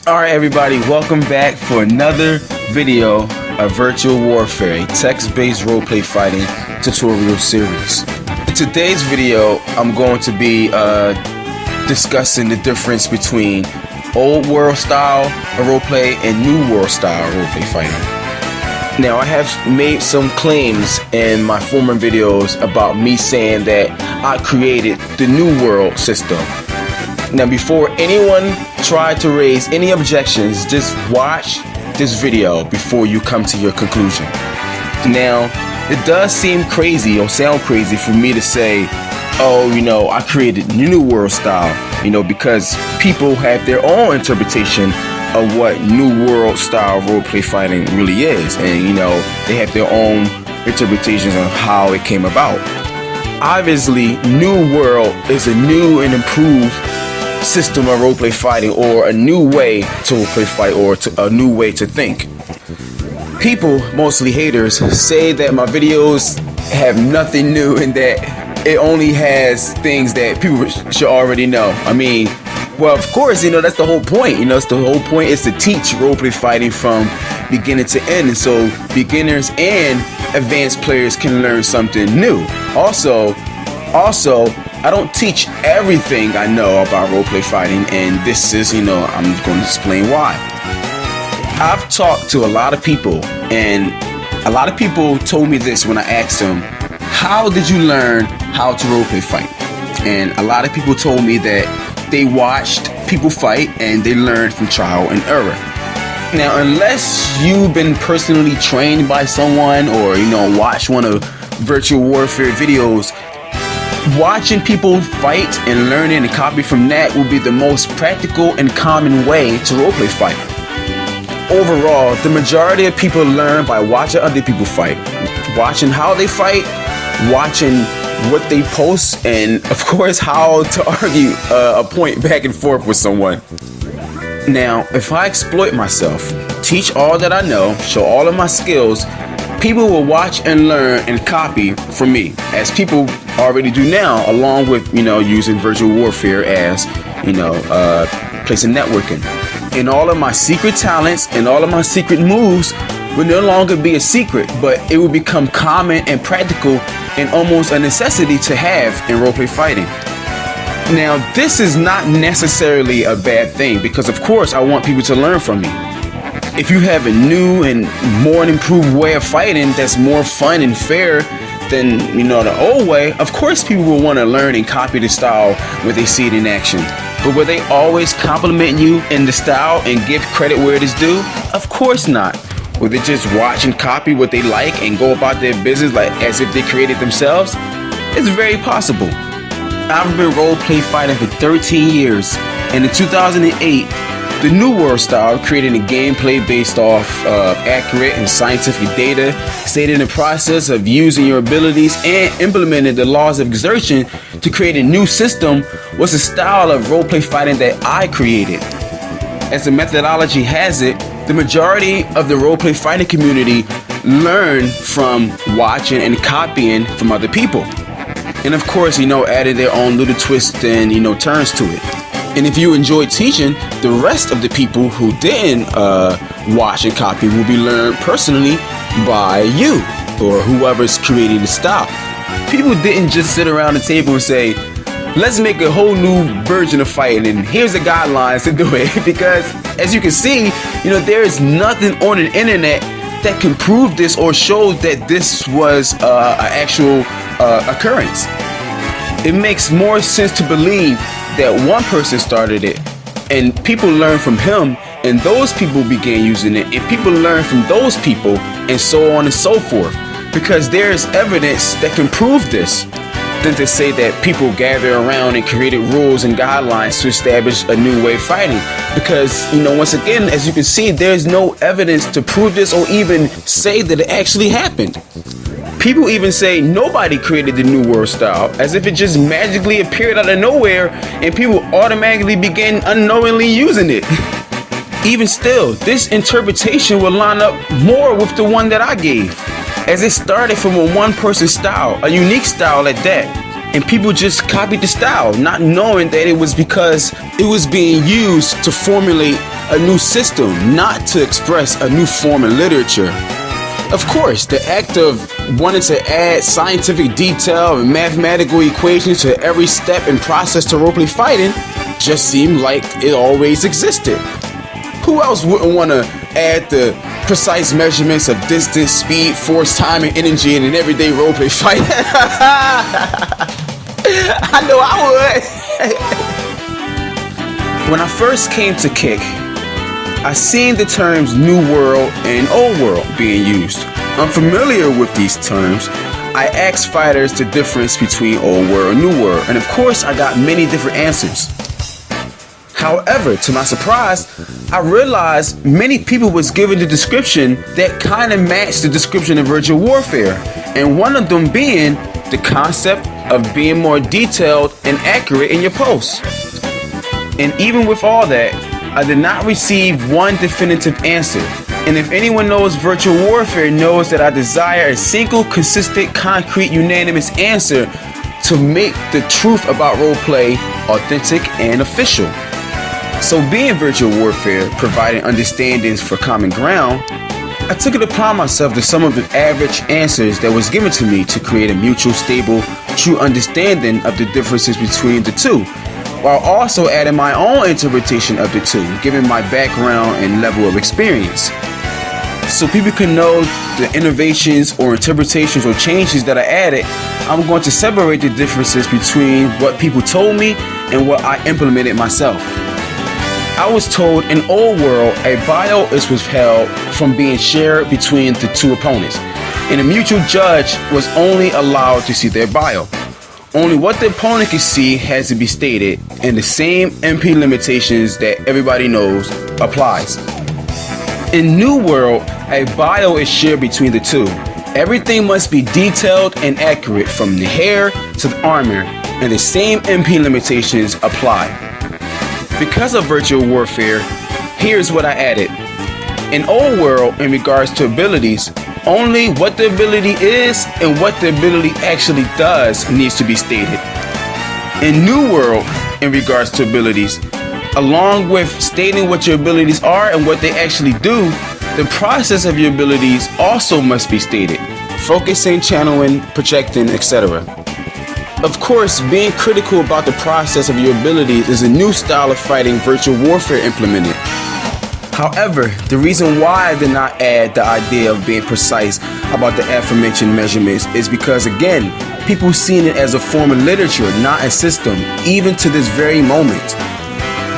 Alright everybody, welcome back for another video of Virtual Warfare, a text-based roleplay fighting tutorial series. In today's video, I'm going to be discussing the difference between old world style roleplay and new world style roleplay fighting. Now, I have made some claims in my former videos about me saying that I created the new world system. Now, before anyone tried to raise any objections, just watch this video before you come to your conclusion. Now, it does seem crazy or sound crazy for me to say, oh, I created new world style, because people have their own interpretation of what new world style roleplay fighting really is, and they have their own interpretations of how it came about. Obviously, new world is a new and improved system of roleplay fighting, or a new way to roleplay fight, or a new way to think. People, mostly haters, say that my videos have nothing new and that it only has things that people should already know. I mean, well, of course, that's the whole point. It's the whole point is to teach roleplay fighting from beginning to end, and so beginners and advanced players can learn something new. Also, I don't teach everything I know about roleplay fighting, and this is, I'm going to explain why. I've talked to a lot of people, and a lot of people told me this when I asked them, how did you learn how to roleplay fight? And a lot of people told me that they watched people fight and they learned from trial and error. Now, unless you've been personally trained by someone, or watch one of Virtual Warfare videos, watching people fight and learning and copy from that will be the most practical and common way to roleplay fight. Overall, the majority of people learn by watching other people fight, watching how they fight, watching what they post, and of course how to argue a point back and forth with someone. Now, if I exploit myself, teach all that I know, show all of my skills, people will watch and learn and copy from me, as people already do now, along with, using Virtual Warfare as, place of networking. And all of my secret talents and all of my secret moves will no longer be a secret, but it will become common and practical and almost a necessity to have in roleplay fighting. Now, this is not necessarily a bad thing, because of course I want people to learn from me. If you have a new and more improved way of fighting that's more fun and fair than, the old way, of course people will want to learn and copy the style when they see it in action. But will they always compliment you in the style and give credit where it is due? Of course not. Will they just watch and copy what they like and go about their business like as if they created themselves? It's very possible. I've been roleplay fighting for 13 years, and in 2008, the New World style created a gameplay based off accurate and scientific data, stated in the process of using your abilities and implementing the laws of exertion to create a new system, was a style of roleplay fighting that I created. As the methodology has it, the majority of the roleplay fighting community learn from watching and copying from other people. And of course, adding their own little twists and, turns to it. And if you enjoy teaching, the rest of the people who didn't watch and copy will be learned personally by you or whoever's creating the style. People didn't just sit around the table and say, let's make a whole new version of fighting and here's the guidelines to do it. Because as you can see, there is nothing on the internet that can prove this or show that this was an actual occurrence. It makes more sense to believe that one person started it and people learn from him, and those people began using it, and people learn from those people, and so on and so forth, because there's evidence that can prove this, than to say that people gather around and created rules and guidelines to establish a new way of fighting. Because once again, as you can see, there's no evidence to prove this or even say that it actually happened. People even say nobody created the New World style, as if it just magically appeared out of nowhere and people automatically began unknowingly using it. Even still, this interpretation will line up more with the one that I gave, as it started from a one-person style, a unique style at that, and people just copied the style, not knowing that it was because it was being used to formulate a new system, not to express a new form of literature. Of course, the act of wanting to add scientific detail and mathematical equations to every step and process to roleplay fighting just seemed like it always existed. Who else wouldn't want to add the precise measurements of distance, speed, force, time, and energy in an everyday roleplay fight? I know I would. When I first came to Kick, I seen the terms New World and Old World being used. Unfamiliar with these terms, I asked fighters the difference between Old World and New World, and of course I got many different answers. However, to my surprise, I realized many people was given the description that kind of matched the description of virtual warfare, and one of them being the concept of being more detailed and accurate in your posts. And even with all that, I did not receive one definitive answer. And if anyone knows virtual warfare knows that I desire a single, consistent, concrete, unanimous answer to make the truth about roleplay authentic and official. So being virtual warfare, providing understandings for common ground, I took it upon myself to sum up the average answers that was given to me to create a mutual, stable, true understanding of the differences between the two, while also adding my own interpretation of the two, given my background and level of experience. So people can know the innovations or interpretations or changes that I added, I'm going to separate the differences between what people told me and what I implemented myself. I was told in Old World a bio is withheld from being shared between the two opponents, and a mutual judge was only allowed to see their bio. Only what the opponent can see has to be stated, and the same MP limitations that everybody knows applies. In New World, a bio is shared between the two. Everything must be detailed and accurate from the hair to the armor, and the same MP limitations apply. Because of virtual warfare, here's what I added. In Old World, in regards to abilities, only what the ability is and what the ability actually does needs to be stated. In New World, in regards to abilities, along with stating what your abilities are and what they actually do, the process of your abilities also must be stated. Focusing, channeling, projecting, etc. Of course, being critical about the process of your abilities is a new style of fighting virtual warfare implemented. However, the reason why I did not add the idea of being precise about the aforementioned measurements is because, again, people seen it as a form of literature, not a system, even to this very moment.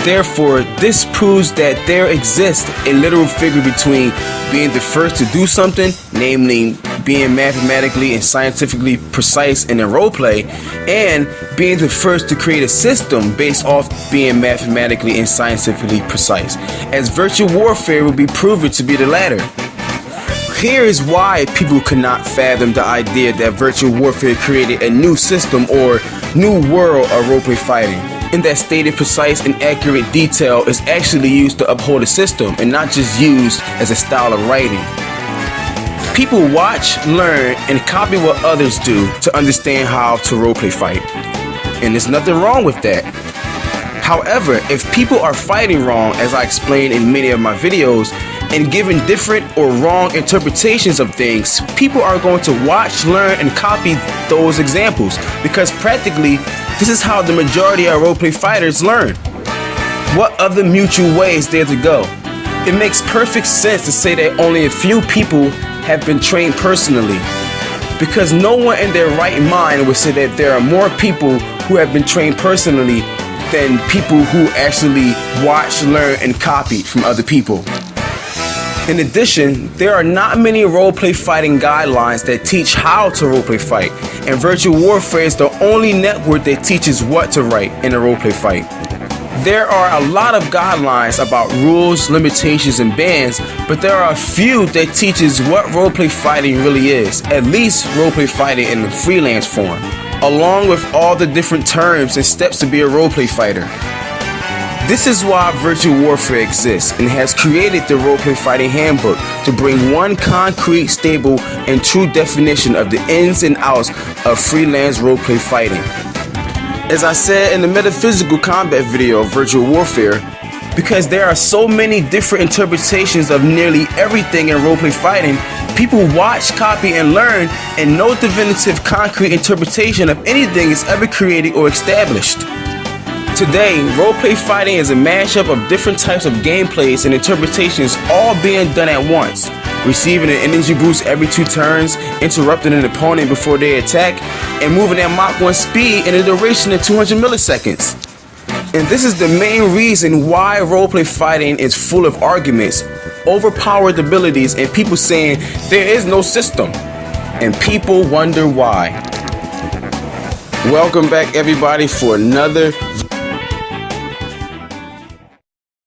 Therefore, this proves that there exists a literal figure between being the first to do something, namely being mathematically and scientifically precise in a roleplay, and being the first to create a system based off being mathematically and scientifically precise, as virtual warfare will be proven to be the latter. Here is why people could not fathom the idea that virtual warfare created a new system or new world of roleplay fighting, and that stated precise and accurate detail is actually used to uphold a system and not just used as a style of writing. People watch, learn, and copy what others do to understand how to roleplay fight, and there's nothing wrong with that. However, if people are fighting wrong, as I explained in many of my videos, and giving different or wrong interpretations of things, people are going to watch, learn, and copy those examples, because practically this is how the majority of roleplay fighters learn. What other mutual way is there to go? It makes perfect sense to say that only a few people have been trained personally, because no one in their right mind would say that there are more people who have been trained personally than people who actually watch, learn, and copy from other people. In addition, there are not many roleplay fighting guidelines that teach how to roleplay fight, and virtual warfare is the only network that teaches what to write in a roleplay fight. There are a lot of guidelines about rules, limitations, and bans, but there are a few that teaches what roleplay fighting really is, at least roleplay fighting in the freelance form, along with all the different terms and steps to be a roleplay fighter. This is why virtual warfare exists and has created the Roleplay Fighting Handbook to bring one concrete, stable, and true definition of the ins and outs of freelance roleplay fighting. As I said in the metaphysical combat video of virtual warfare, Because there are so many different interpretations of nearly everything in roleplay fighting, people watch, copy, and learn, and no definitive concrete interpretation of anything is ever created or established. Today, roleplay fighting is a mashup of different types of gameplays and interpretations all being done at once. Receiving an energy boost every 2 turns, interrupting an opponent before they attack, and moving at Mach 1 speed in a duration of 200 milliseconds. And this is the main reason why roleplay fighting is full of arguments, overpowered abilities, and people saying there is no system. And people wonder why. Welcome back everybody for another